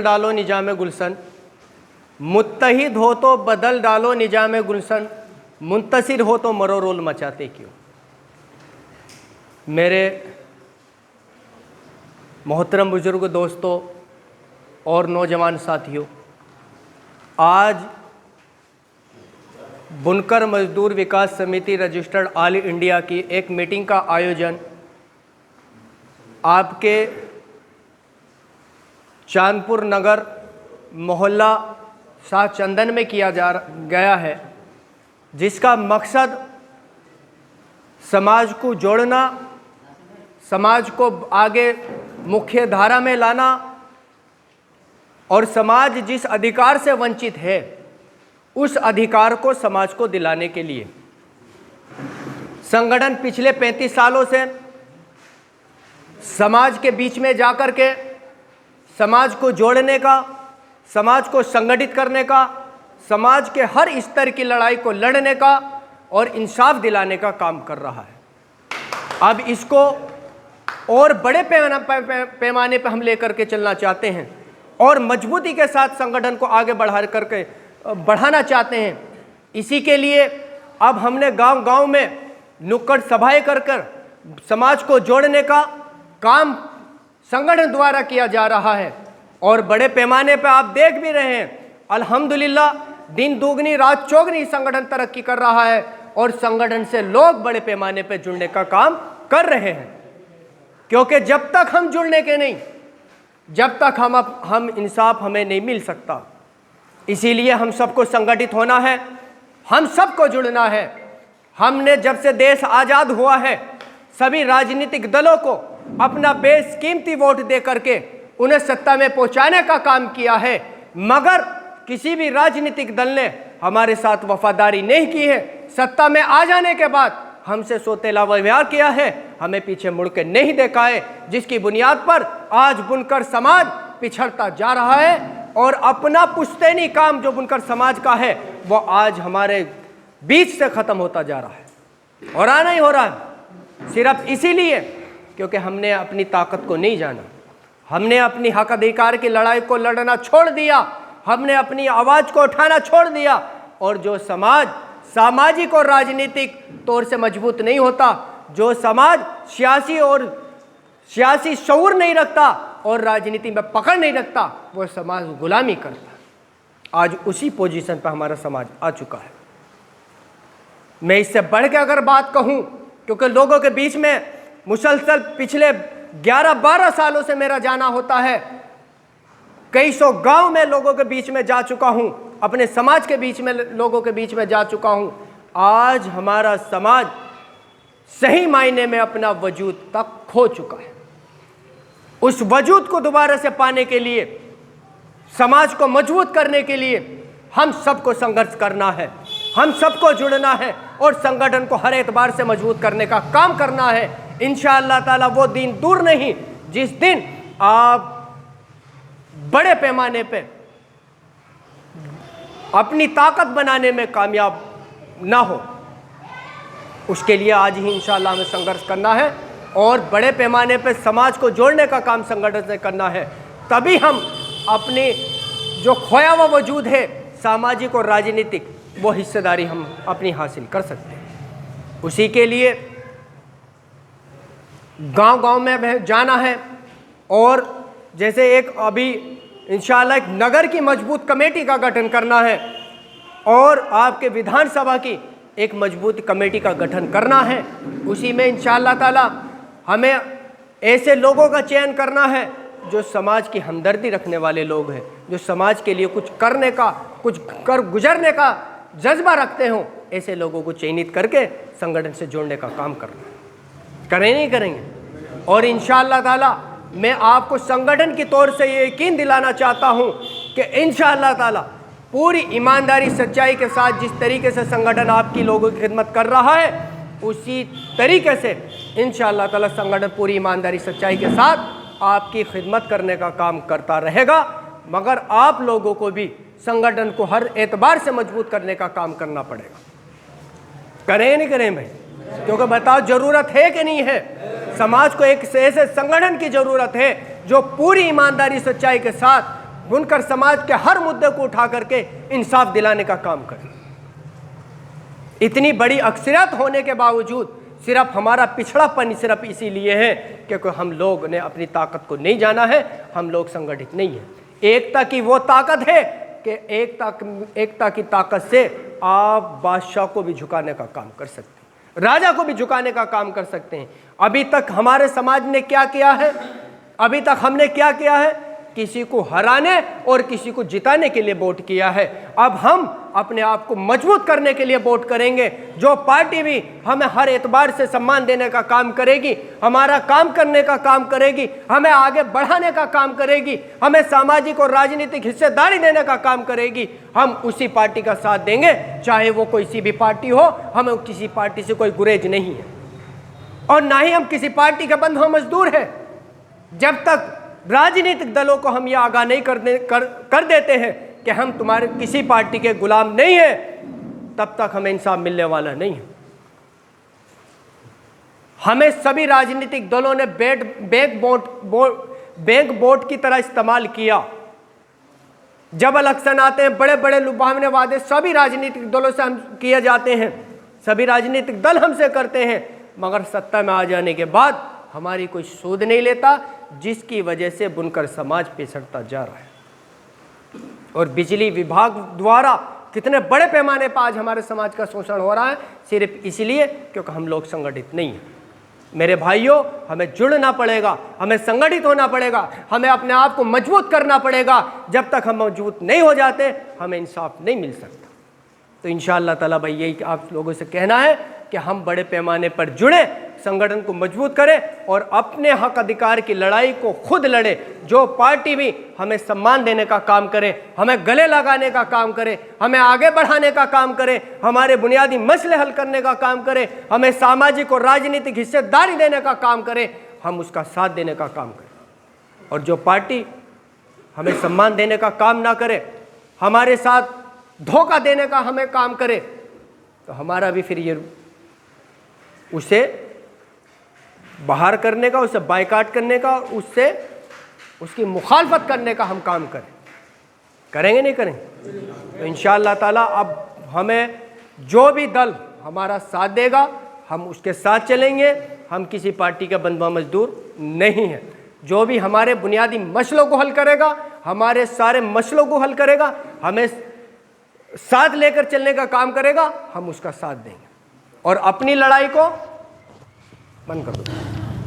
डालो निजाम गुलशन, मुत्तहिद हो तो बदल डालो निजाम गुलशन, मुंतसिर हो तो मरो रोल मचाते क्यों। मेरे मोहतरम बुजुर्ग दोस्तों और नौजवान साथियों, आज बुनकर मजदूर विकास समिति रजिस्टर्ड ऑल इंडिया की एक मीटिंग का आयोजन आपके चांदपुर नगर मोहल्ला शाह चंदन में किया गया है, जिसका मकसद समाज को जोड़ना, समाज को आगे मुख्य धारा में लाना और समाज जिस अधिकार से वंचित है उस अधिकार को समाज को दिलाने के लिए संगठन पिछले 35 सालों से समाज के बीच में जाकर के समाज को जोड़ने का, समाज को संगठित करने का, समाज के हर स्तर की लड़ाई को लड़ने का और इंसाफ दिलाने का काम कर रहा है। अब इसको और बड़े पैमाने पर हम लेकर के चलना चाहते हैं और मजबूती के साथ संगठन को आगे बढ़ाना चाहते हैं। इसी के लिए अब हमने गांव-गांव में नुक्कड़ सभाएं कर समाज को जोड़ने का काम संगठन द्वारा किया जा रहा है और बड़े पैमाने पर आप देख भी रहे हैं, अल्हम्दुलिल्लाह दिन दुगनी रात चौगनी संगठन तरक्की कर रहा है और संगठन से लोग बड़े पैमाने पर जुड़ने का काम कर रहे हैं। क्योंकि जब तक हम जुड़ने के नहीं, जब तक हम इंसाफ हमें नहीं मिल सकता, इसीलिए हम सबको संगठित होना है, हम सबको जुड़ना है। हमने जब से देश आज़ाद हुआ है सभी राजनीतिक दलों को अपना बेशकीमती वोट दे करके उन्हें सत्ता में पहुंचाने का काम किया है, मगर किसी भी राजनीतिक दल ने हमारे साथ वफादारी नहीं की है। सत्ता में आ जाने के बाद हमसे सोतेला व्यवहार किया है, हमें पीछे मुड़ के नहीं देखा है, जिसकी बुनियाद पर आज बुनकर समाज पिछड़ता जा रहा है और अपना पुश्तैनी काम जो बुनकर समाज का है वो आज हमारे बीच से ख़त्म होता जा रहा है। और नहीं हो रहा है सिर्फ इसीलिए क्योंकि हमने अपनी ताकत को नहीं जाना, हमने अपनी हक अधिकार की लड़ाई को लड़ना छोड़ दिया, हमने अपनी आवाज़ को उठाना छोड़ दिया। और जो समाज सामाजिक और राजनीतिक तौर से मजबूत नहीं होता, जो समाज सियासी शऊर नहीं रखता और राजनीति में पकड़ नहीं रखता, वो समाज गुलामी करता है। आज उसी पोजीशन पर हमारा समाज आ चुका है। मैं इससे बढ़ के अगर बात कहूँ, क्योंकि लोगों के बीच में मुसलसल पिछले 11-12 सालों से मेरा जाना होता है, कई सौ गांव में लोगों के बीच में जा चुका हूं, अपने समाज के बीच में लोगों के बीच में जा चुका हूं। आज हमारा समाज सही मायने में अपना वजूद तक खो चुका है। उस वजूद को दोबारा से पाने के लिए, समाज को मजबूत करने के लिए हम सबको संघर्ष करना है, हम सबको जुड़ना है और संगठन को हर एतबार से मजबूत करने का काम करना है। इंशाअल्लाह ताला वो दिन दूर नहीं जिस दिन आप बड़े पैमाने पे अपनी ताकत बनाने में कामयाब ना हो। उसके लिए आज ही इंशाअल्लाह हमें संघर्ष करना है और बड़े पैमाने पे समाज को जोड़ने का काम संगठन से करना है। तभी हम अपनी जो खोया हुआ वजूद है सामाजिक और राजनीतिक, वो हिस्सेदारी हम अपनी हासिल कर सकते हैं। उसी के लिए गांव-गांव में जाना है और जैसे एक अभी इंशाअल्लाह एक नगर की मजबूत कमेटी का गठन करना है और आपके विधानसभा की एक मजबूत कमेटी का गठन करना है। उसी में इंशाअल्लाह ताला हमें ऐसे लोगों का चयन करना है जो समाज की हमदर्दी रखने वाले लोग हैं, जो समाज के लिए कुछ करने का, कुछ कर गुजरने का जज्बा रखते हों। ऐसे लोगों को चयनित करके संगठन से जोड़ने का काम करना है। करें नहीं करेंगे। और इंशाअल्लाह ताला मैं आपको संगठन की तौर से ये यकीन दिलाना चाहता हूँ कि इंशाअल्लाह ताला पूरी ईमानदारी सच्चाई के साथ जिस तरीके से संगठन आपकी लोगों की खिदमत कर रहा है, उसी तरीके से इंशाअल्लाह ताला संगठन पूरी ईमानदारी सच्चाई के साथ आपकी खिदमत करने का काम करता रहेगा। मगर आप लोगों को भी संगठन को हर एतबार से मजबूत करने का काम करना पड़ेगा। करें नहीं करें भाई? क्योंकि बताओ ज़रूरत है कि नहीं है? समाज को एक ऐसे संगठन की ज़रूरत है जो पूरी ईमानदारी सच्चाई के साथ बुनकर समाज के हर मुद्दे को उठा करके इंसाफ दिलाने का काम करें। इतनी बड़ी अक्सरियत होने के बावजूद सिर्फ हमारा पिछड़ापन सिर्फ इसीलिए है क्योंकि हम लोग ने अपनी ताकत को नहीं जाना है, हम लोग संगठित नहीं है। एकता की वो ताकत है कि एकता की ताकत से आप बादशाह को भी झुकाने का काम कर सकते हैं, राजा को भी झुकाने का काम कर सकते हैं। अभी तक हमारे समाज ने क्या किया है? अभी तक हमने क्या किया है? किसी को हराने और किसी को जिताने के लिए वोट किया है। अब हम अपने आप को मजबूत करने के लिए वोट करेंगे। जो पार्टी भी हमें हर एतबार से सम्मान देने का काम करेगी, हमारा काम करने का काम करेगी, हमें आगे बढ़ाने का काम करेगी, हमें सामाजिक और राजनीतिक हिस्सेदारी देने का काम करेगी, हम उसी पार्टी का साथ देंगे, चाहे वो कोई सी भी पार्टी हो। हमें किसी पार्टी से कोई गुरेज नहीं है और ना ही हम किसी पार्टी के बंधुआ मजदूर हैं। जब तक राजनीतिक दलों को हम ये आगाह नहीं कर देते हैं कि हम तुम्हारे किसी पार्टी के गुलाम नहीं हैं, तब तक हमें इंसाफ मिलने वाला नहीं है। हमें सभी राजनीतिक दलों ने बैंक वोट की तरह इस्तेमाल किया। जब इलेक्शन आते हैं, बड़े बड़े लुभावने वादे सभी राजनीतिक दलों से हम किए जाते हैं, सभी राजनीतिक दल हमसे करते हैं, मगर सत्ता में आ जाने के बाद हमारी कोई सूद नहीं लेता, जिसकी वजह से बुनकर समाज पिछड़ता जा रहा है। और बिजली विभाग द्वारा कितने बड़े पैमाने पर आज हमारे समाज का शोषण हो रहा है, सिर्फ इसलिए क्योंकि हम लोग संगठित नहीं हैं। मेरे भाइयों, हमें जुड़ना पड़ेगा, हमें संगठित होना पड़ेगा, हमें अपने आप को मजबूत करना पड़ेगा। जब तक हम मजबूत नहीं हो जाते, हमें इंसाफ नहीं मिल सकता। तो इंशाअल्लाह ताला भाई यही आप लोगों से कहना है कि हम बड़े पैमाने पर जुड़े, संगठन को मजबूत करें और अपने हक अधिकार की लड़ाई को खुद लड़े। जो पार्टी भी हमें सम्मान देने का काम करे, हमें गले लगाने का काम करे, हमें आगे बढ़ाने का काम करे, हमारे बुनियादी मसले हल करने का काम करे, हमें सामाजिक और राजनीतिक हिस्सेदारी देने का काम करे, हम उसका साथ देने का काम करें। और जो पार्टी हमें सम्मान देने का काम ना करे, हमारे साथ धोखा देने का हमें काम करे, तो हमारा भी फिर ये उसे बाहर करने का, उसे बायकाट करने का, उससे उसकी मुखालफत करने का हम काम करें। करेंगे नहीं करेंगे? तो इंशाअल्लाह ताला अब हमें जो भी दल हमारा साथ देगा, हम उसके साथ चलेंगे। हम किसी पार्टी का बंधुआ मजदूर नहीं है। जो भी हमारे बुनियादी मसलों को हल करेगा, हमारे सारे मसलों को हल करेगा, हमें साथ लेकर चलने का काम करेगा, हम उसका साथ देंगे। और अपनी लड़ाई को बंद कर दो।